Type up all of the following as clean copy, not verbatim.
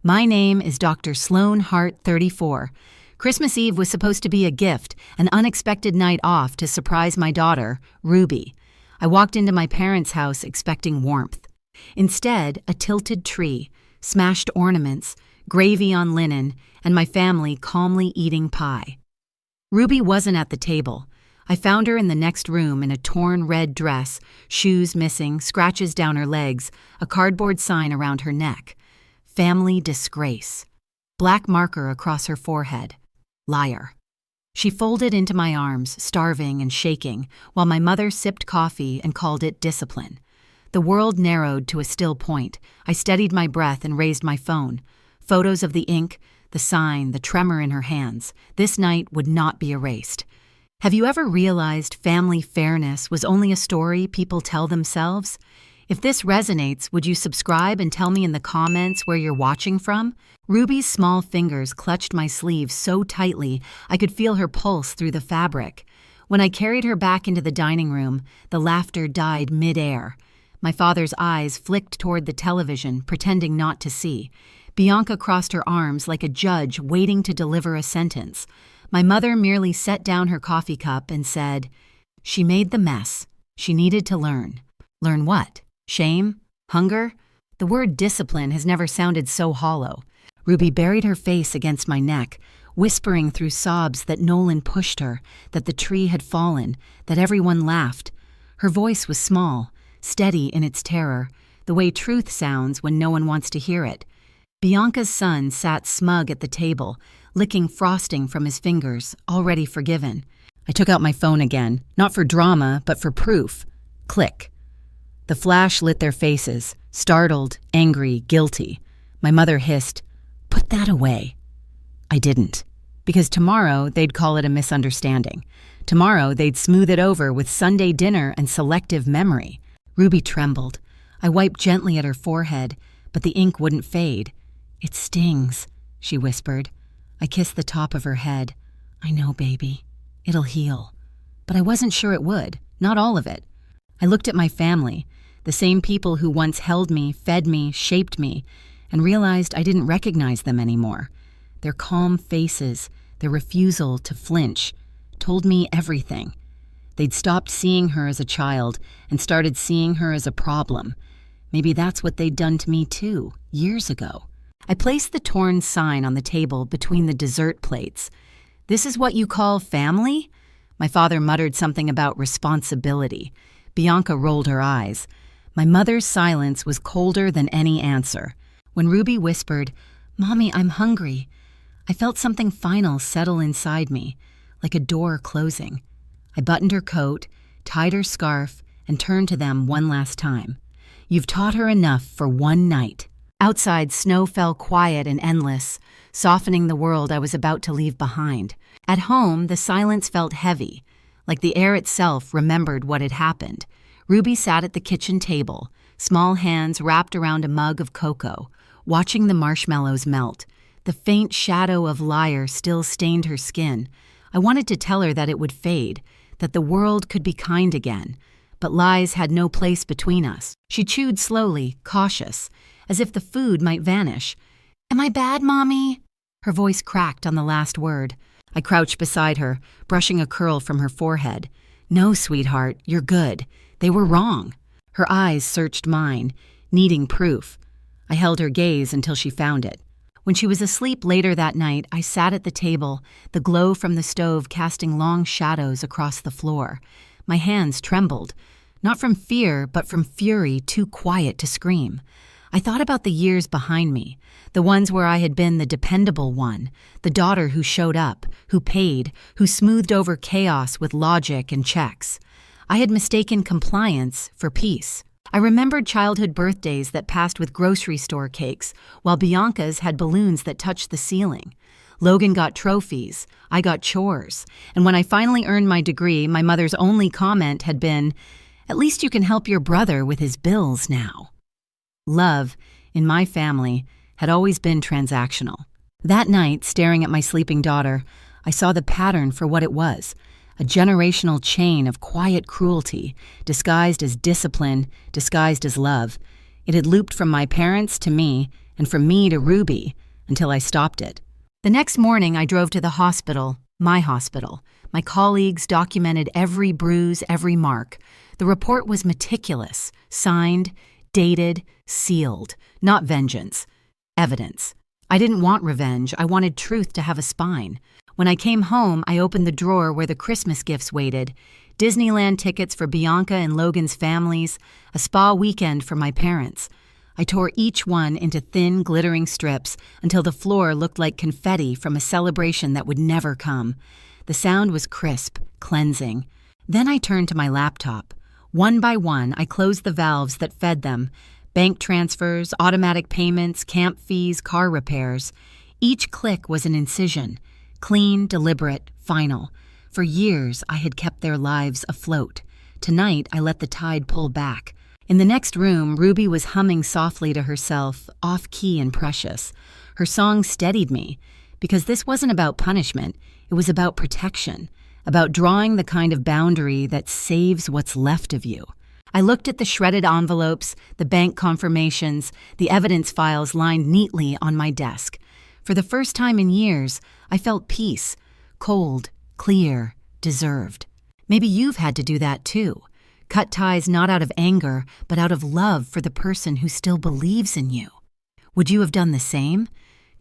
My name is Dr. Sloan Hart, 34. Christmas Eve was supposed to be a gift, an unexpected night off to surprise my daughter, Ruby. I walked into my parents' house expecting warmth. Instead, a tilted tree, smashed ornaments, gravy on linen, and my family calmly eating pie. Ruby wasn't at the table. I found her in the next room in a torn red dress, shoes missing, scratches down her legs, a cardboard sign around her neck. Family disgrace. Black marker across her forehead. Liar. She folded into my arms, starving and shaking, while my mother sipped coffee and called it discipline. The world narrowed to a still point. I steadied my breath and raised my phone. Photos of the ink, the sign, the tremor in her hands. This night would not be erased. Have you ever realized family fairness was only a story people tell themselves? If this resonates, would you subscribe and tell me in the comments where you're watching from? Ruby's small fingers clutched my sleeve so tightly I could feel her pulse through the fabric. When I carried her back into the dining room, the laughter died mid-air. My father's eyes flicked toward the television, pretending not to see. Bianca crossed her arms like a judge waiting to deliver a sentence. My mother merely set down her coffee cup and said, "She made the mess. She needed to learn." Learn what? Shame? Hunger? The word discipline has never sounded so hollow. Ruby buried her face against my neck, whispering through sobs that Nolan pushed her, that the tree had fallen, that everyone laughed. Her voice was small, steady in its terror, the way truth sounds when no one wants to hear it. Bianca's son sat smug at the table, licking frosting from his fingers, already forgiven. I took out my phone again, not for drama, but for proof. Click. The flash lit their faces, startled, angry, guilty. My mother hissed, "Put that away." I didn't, because tomorrow they'd call it a misunderstanding. Tomorrow they'd smooth it over with Sunday dinner and selective memory. Ruby trembled. I wiped gently at her forehead, but the ink wouldn't fade. "It stings," she whispered. I kissed the top of her head. "I know, baby. It'll heal." But I wasn't sure it would, not all of it. I looked at my family, the same people who once held me, fed me, shaped me, and realized I didn't recognize them anymore. Their calm faces, their refusal to flinch, told me everything. They'd stopped seeing her as a child and started seeing her as a problem. Maybe that's what they'd done to me too, years ago. I placed the torn sign on the table between the dessert plates. "This is what you call family?" My father muttered something about responsibility. Bianca rolled her eyes. My mother's silence was colder than any answer. When Ruby whispered, "Mommy, I'm hungry," I felt something final settle inside me, like a door closing. I buttoned her coat, tied her scarf, and turned to them one last time. "You've taught her enough for one night." Outside, snow fell quiet and endless, softening the world I was about to leave behind. At home, the silence felt heavy, like the air itself remembered what had happened. Ruby sat at the kitchen table, small hands wrapped around a mug of cocoa, watching the marshmallows melt. The faint shadow of liar still stained her skin. I wanted to tell her that it would fade, that the world could be kind again, but lies had no place between us. She chewed slowly, cautious, as if the food might vanish. "Am I bad, Mommy?" Her voice cracked on the last word. I crouched beside her, brushing a curl from her forehead. "No, sweetheart, you're good. They were wrong." Her eyes searched mine, needing proof. I held her gaze until she found it. When she was asleep later that night, I sat at the table, the glow from the stove casting long shadows across the floor. My hands trembled, not from fear, but from fury too quiet to scream. I thought about the years behind me, the ones where I had been the dependable one, the daughter who showed up, who paid, who smoothed over chaos with logic and checks. I had mistaken compliance for peace. I remembered childhood birthdays that passed with grocery store cakes, while Bianca's had balloons that touched the ceiling. Logan got trophies, I got chores, and when I finally earned my degree, my mother's only comment had been, "At least you can help your brother with his bills now." Love, in my family, had always been transactional. That night, staring at my sleeping daughter, I saw the pattern for what it was, a generational chain of quiet cruelty, disguised as discipline, disguised as love. It had looped from my parents to me, and from me to Ruby, until I stopped it. The next morning, I drove to the hospital, my hospital. My colleagues documented every bruise, every mark. The report was meticulous, signed, dated, sealed. Not vengeance. Evidence. I didn't want revenge. I wanted truth to have a spine. When I came home, I opened the drawer where the Christmas gifts waited. Disneyland tickets for Bianca and Logan's families, a spa weekend for my parents. I tore each one into thin, glittering strips until the floor looked like confetti from a celebration that would never come. The sound was crisp, cleansing. Then I turned to my laptop. One by one, I closed the valves that fed them. Bank transfers, automatic payments, camp fees, car repairs. Each click was an incision. Clean, deliberate, final. For years, I had kept their lives afloat. Tonight, I let the tide pull back. In the next room, Ruby was humming softly to herself, off-key and precious. Her song steadied me, because this wasn't about punishment. It was about protection, about drawing the kind of boundary that saves what's left of you. I looked at the shredded envelopes, the bank confirmations, the evidence files lined neatly on my desk. For the first time in years, I felt peace, cold, clear, deserved. Maybe you've had to do that too. Cut ties not out of anger, but out of love for the person who still believes in you. Would you have done the same?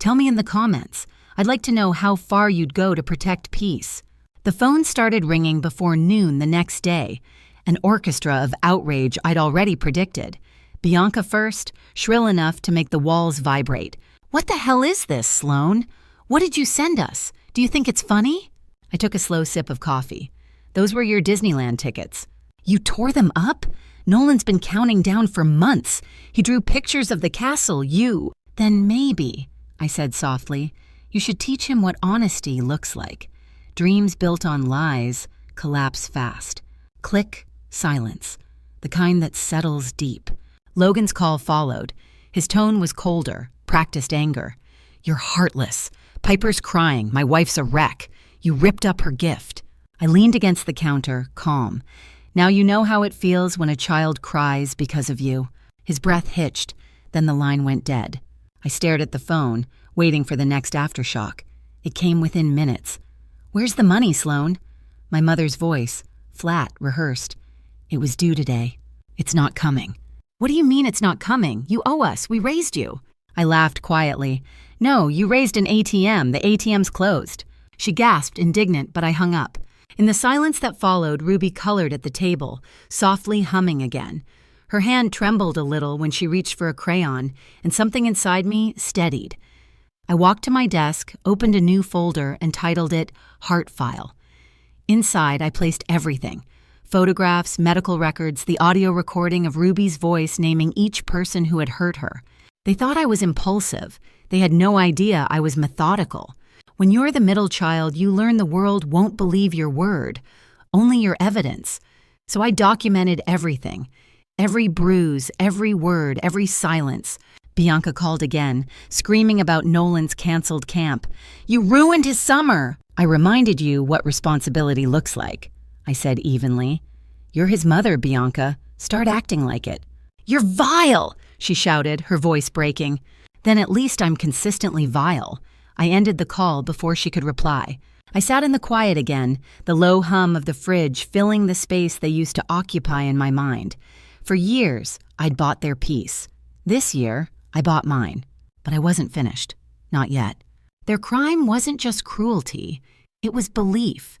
Tell me in the comments. I'd like to know how far you'd go to protect peace. The phone started ringing before noon the next day, an orchestra of outrage I'd already predicted. Bianca first, shrill enough to make the walls vibrate. "What the hell is this, Sloan? What did you send us? Do you think it's funny?" I took a slow sip of coffee. "Those were your Disneyland tickets." "You tore them up? Nolan's been counting down for months. He drew pictures of the castle, you—" "Then maybe," I said softly, "you should teach him what honesty looks like. Dreams built on lies collapse fast. Click, silence. The kind that settles deep." Logan's call followed. His tone was colder, practiced anger. "You're heartless. Piper's crying. My wife's a wreck. You ripped up her gift." I leaned against the counter, calm. "Now you know how it feels when a child cries because of you." His breath hitched, then the line went dead. I stared at the phone, waiting for the next aftershock. It came within minutes. "Where's the money, Sloan?" My mother's voice, flat, rehearsed. "It was due today. It's not coming." "What do you mean it's not coming? You owe us. We raised you." I laughed quietly. "No, you raised an ATM. The ATM's closed." She gasped, indignant, but I hung up. In the silence that followed, Ruby colored at the table, softly humming again. Her hand trembled a little when she reached for a crayon, and something inside me steadied. I walked to my desk, opened a new folder, and titled it Heart File. Inside, I placed everything: photographs, medical records, the audio recording of Ruby's voice naming each person who had hurt her. They thought I was impulsive. They had no idea I was methodical. When you're the middle child, you learn the world won't believe your word, only your evidence. So I documented everything. Every bruise, every word, every silence. Bianca called again, screaming about Nolan's canceled camp. "You ruined his summer!" "I reminded you what responsibility looks like," I said evenly. "You're his mother, Bianca. Start acting like it." "You're vile!" she shouted, her voice breaking. "Then at least I'm consistently vile." I ended the call before she could reply. I sat in the quiet again, the low hum of the fridge filling the space they used to occupy in my mind. For years, I'd bought their peace. This year, I bought mine. But I wasn't finished. Not yet. Their crime wasn't just cruelty. It was belief.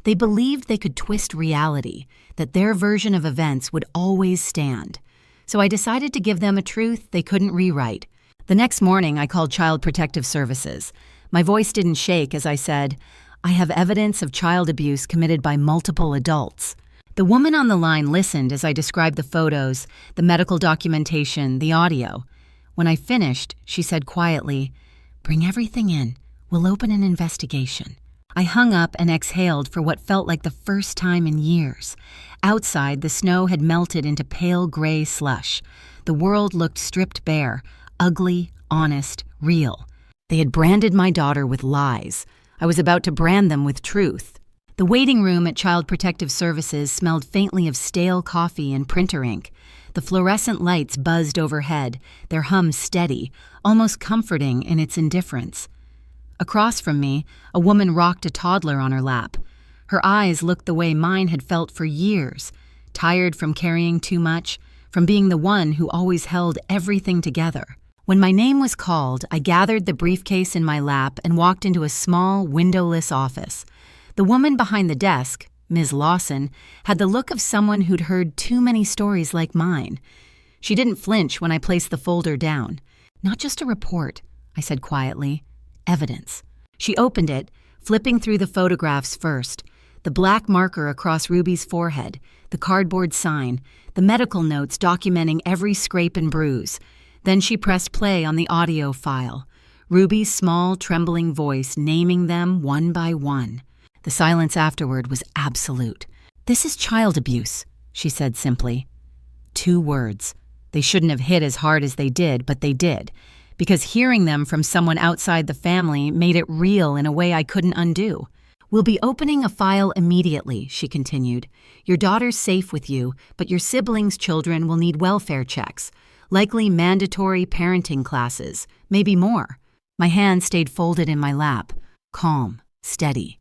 They believed they could twist reality, that their version of events would always stand. So I decided to give them a truth they couldn't rewrite. The next morning, I called Child Protective Services. My voice didn't shake as I said, "I have evidence of child abuse committed by multiple adults." The woman on the line listened as I described the photos, the medical documentation, the audio. When I finished, she said quietly, "Bring everything in. We'll open an investigation." I hung up and exhaled for what felt like the first time in years. Outside, the snow had melted into pale gray slush. The world looked stripped bare, ugly, honest, real. They had branded my daughter with lies. I was about to brand them with truth. The waiting room at Child Protective Services smelled faintly of stale coffee and printer ink. The fluorescent lights buzzed overhead, their hum steady, almost comforting in its indifference. Across from me, a woman rocked a toddler on her lap. Her eyes looked the way mine had felt for years, tired from carrying too much, from being the one who always held everything together. When my name was called, I gathered the briefcase in my lap and walked into a small, windowless office. The woman behind the desk, Ms. Lawson, had the look of someone who'd heard too many stories like mine. She didn't flinch when I placed the folder down. "Not just a report," I said quietly. "Evidence." She opened it, flipping through the photographs first. The black marker across Ruby's forehead, the cardboard sign, the medical notes documenting every scrape and bruise. Then she pressed play on the audio file, Ruby's small, trembling voice naming them one by one. The silence afterward was absolute. "This is child abuse," she said simply. 2 words. They shouldn't have hit as hard as they did, but they did, because hearing them from someone outside the family made it real in a way I couldn't undo. "We'll be opening a file immediately," she continued. "Your daughter's safe with you, but your siblings' children will need welfare checks, likely mandatory parenting classes, maybe more." My hand stayed folded in my lap, calm, steady.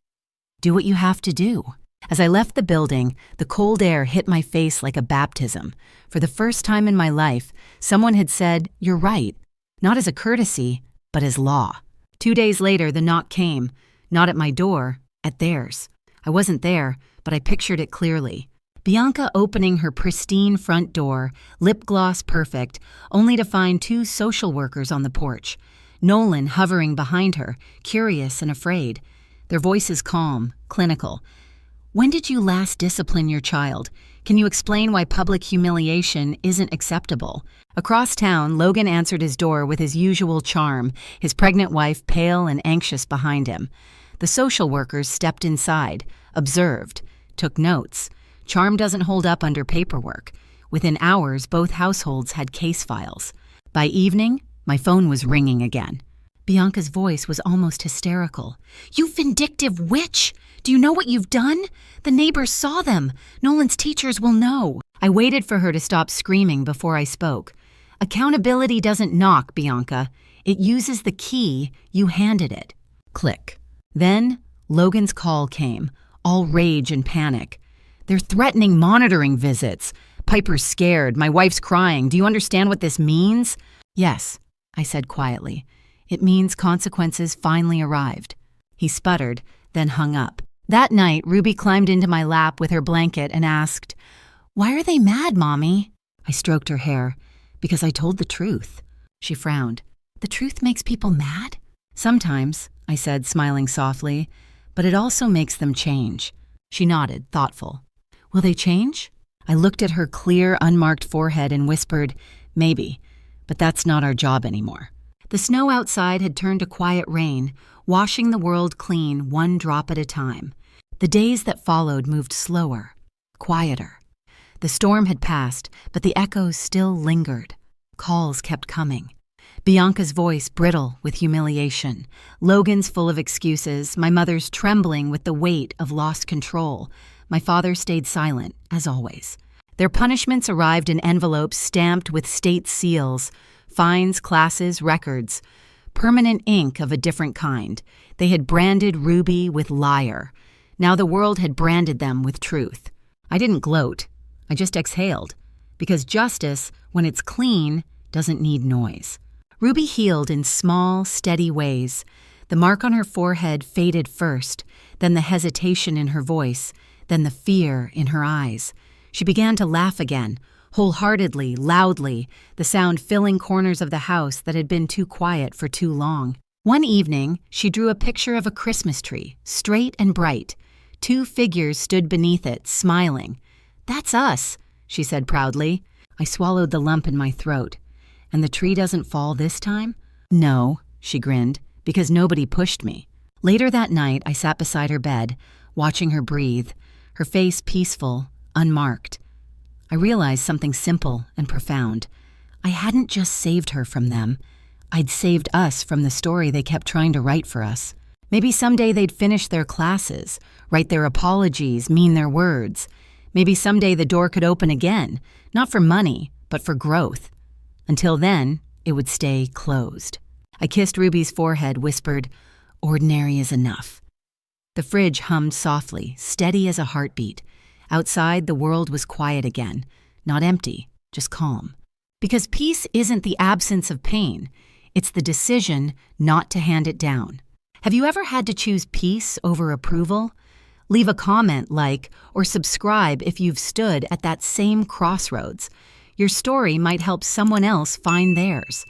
"Do what you have to do." As I left the building, the cold air hit my face like a baptism. For the first time in my life, someone had said, "You're right," not as a courtesy, but as law. 2 days later, the knock came, not at my door, at theirs. I wasn't there, but I pictured it clearly. Bianca opening her pristine front door, lip gloss perfect, only to find 2 social workers on the porch. Nolan hovering behind her, curious and afraid. Their voices calm, clinical. "When did you last discipline your child? Can you explain why public humiliation isn't acceptable?" Across town, Logan answered his door with his usual charm, his pregnant wife pale and anxious behind him. The social workers stepped inside, observed, took notes. Charm doesn't hold up under paperwork. Within hours, both households had case files. By evening, my phone was ringing again. Bianca's voice was almost hysterical. "You vindictive witch! Do you know what you've done? The neighbors saw them. Nolan's teachers will know." I waited for her to stop screaming before I spoke. "Accountability doesn't knock, Bianca. It uses the key you handed it." Click. Then, Logan's call came, all rage and panic. "They're threatening monitoring visits. Piper's scared. My wife's crying. Do you understand what this means?" "Yes," I said quietly. "It means consequences finally arrived." He sputtered, then hung up. That night, Ruby climbed into my lap with her blanket and asked, "Why are they mad, Mommy?" I stroked her hair. "Because I told the truth." She frowned. "The truth makes people mad?" "Sometimes," I said, smiling softly, "but it also makes them change." She nodded, thoughtful. "Will they change?" I looked at her clear, unmarked forehead and whispered, "Maybe, but that's not our job anymore." The snow outside had turned to quiet rain, washing the world clean one drop at a time. The days that followed moved slower, quieter. The storm had passed, but the echoes still lingered. Calls kept coming. Bianca's voice brittle with humiliation, Logan's full of excuses, my mother's trembling with the weight of lost control. My father stayed silent, as always. Their punishments arrived in envelopes stamped with state seals, fines, classes, records. Permanent ink of a different kind. They had branded Ruby with liar. Now the world had branded them with truth. I didn't gloat. I just exhaled. Because justice, when it's clean, doesn't need noise. Ruby healed in small, steady ways. The mark on her forehead faded first, then the hesitation in her voice, then the fear in her eyes. She began to laugh again, wholeheartedly, loudly, the sound filling corners of the house that had been too quiet for too long. One evening, she drew a picture of a Christmas tree, straight and bright. 2 figures stood beneath it, smiling. "That's us," she said proudly. I swallowed the lump in my throat. "And the tree doesn't fall this time?" "No," she grinned, "because nobody pushed me." Later that night, I sat beside her bed, watching her breathe, her face peaceful, unmarked. I realized something simple and profound. I hadn't just saved her from them. I'd saved us from the story they kept trying to write for us. Maybe someday they'd finish their classes, write their apologies, mean their words. Maybe someday the door could open again, not for money, but for growth. Until then, it would stay closed. I kissed Ruby's forehead, whispered, "Ordinary is enough." The fridge hummed softly, steady as a heartbeat. Outside, the world was quiet again, not empty, just calm. Because peace isn't the absence of pain, it's the decision not to hand it down. Have you ever had to choose peace over approval? Leave a comment, like, or subscribe if you've stood at that same crossroads. Your story might help someone else find theirs.